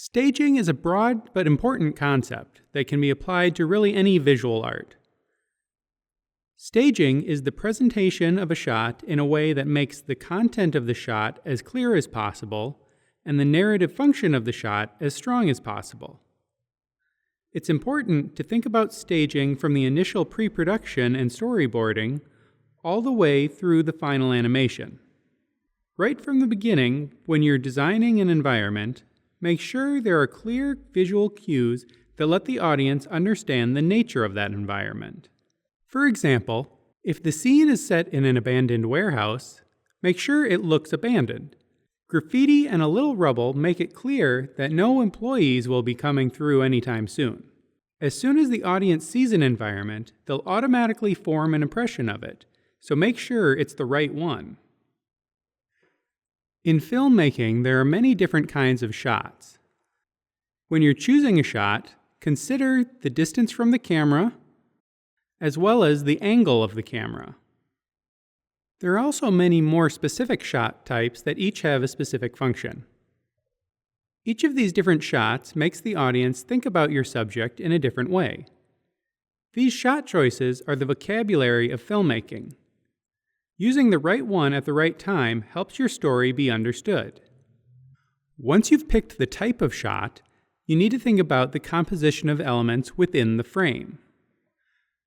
Staging is a broad but important concept that can be applied to really any visual art. Staging is the presentation of a shot in a way that makes the content of the shot as clear as possible and the narrative function of the shot as strong as possible. It's important to think about staging from the initial pre-production and storyboarding all the way through the final animation. Right from the beginning, when you're designing an environment, make sure there are clear visual cues that let the audience understand the nature of that environment. For example, if the scene is set in an abandoned warehouse, make sure it looks abandoned. Graffiti and a little rubble make it clear that no employees will be coming through anytime soon. As soon as the audience sees an environment, they'll automatically form an impression of it, so make sure it's the right one. In filmmaking, there are many different kinds of shots. When you're choosing a shot, consider the distance from the camera, as well as the angle of the camera. There are also many more specific shot types that each have a specific function. Each of these different shots makes the audience think about your subject in a different way. These shot choices are the vocabulary of filmmaking. Using the right one at the right time helps your story be understood. Once you've picked the type of shot, you need to think about the composition of elements within the frame.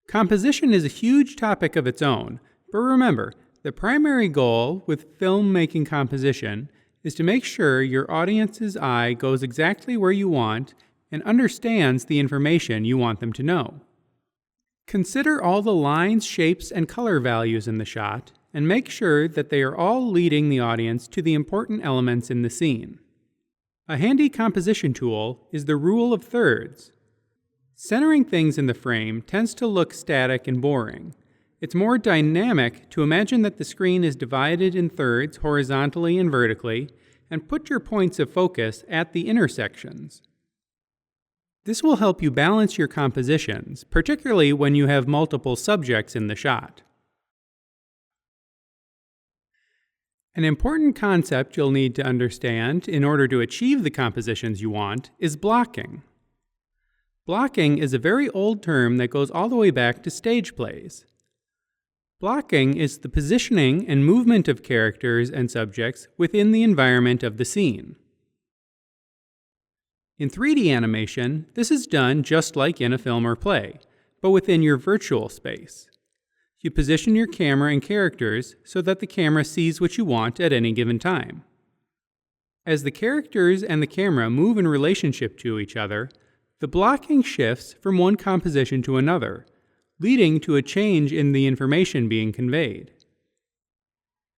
Composition is a huge topic of its own, but remember, the primary goal with filmmaking composition is to make sure your audience's eye goes exactly where you want and understands the information you want them to know. Consider all the lines, shapes, and color values in the shot, and make sure that they are all leading the audience to the important elements in the scene. A handy composition tool is the rule of thirds. Centering things in the frame tends to look static and boring. It's more dynamic to imagine that the screen is divided in thirds horizontally and vertically, and put your points of focus at the intersections. This will help you balance your compositions, particularly when you have multiple subjects in the shot. An important concept you'll need to understand in order to achieve the compositions you want is blocking. Blocking is a very old term that goes all the way back to stage plays. Blocking is the positioning and movement of characters and subjects within the environment of the scene. In 3D animation, this is done just like in a film or play, but within your virtual space. You position your camera and characters so that the camera sees what you want at any given time. As the characters and the camera move in relationship to each other, the blocking shifts from one composition to another, leading to a change in the information being conveyed.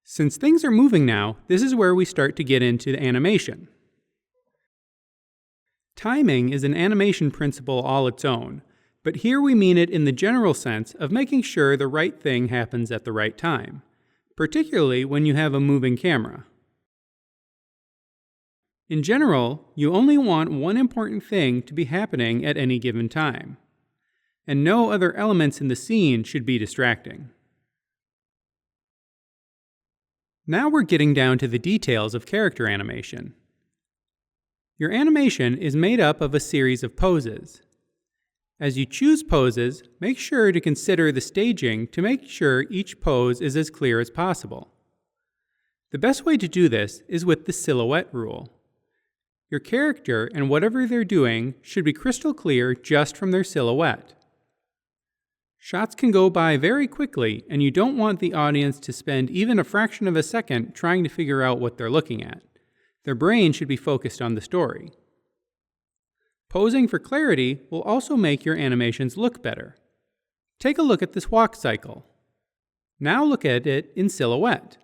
Since things are moving now, this is where we start to get into the animation. Timing is an animation principle all its own, but here we mean it in the general sense of making sure the right thing happens at the right time, particularly when you have a moving camera. In general, you only want one important thing to be happening at any given time, and no other elements in the scene should be distracting. Now we're getting down to the details of character animation. Your animation is made up of a series of poses. As you choose poses, make sure to consider the staging to make sure each pose is as clear as possible. The best way to do this is with the silhouette rule. Your character and whatever they're doing should be crystal clear just from their silhouette. Shots can go by very quickly, and you don't want the audience to spend even a fraction of a second trying to figure out what they're looking at. Their brain should be focused on the story. Posing for clarity will also make your animations look better. Take a look at this walk cycle. Now look at it in silhouette.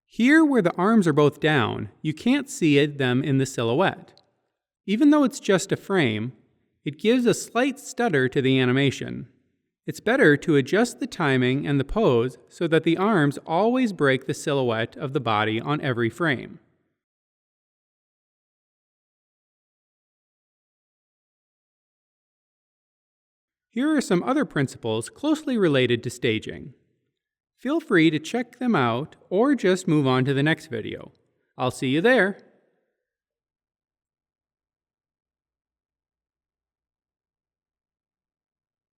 Here, where the arms are both down, you can't see them in the silhouette. Even though it's just a frame, it gives a slight stutter to the animation. It's better to adjust the timing and the pose so that the arms always break the silhouette of the body on every frame. Here are some other principles closely related to staging. Feel free to check them out or just move on to the next video. I'll see you there.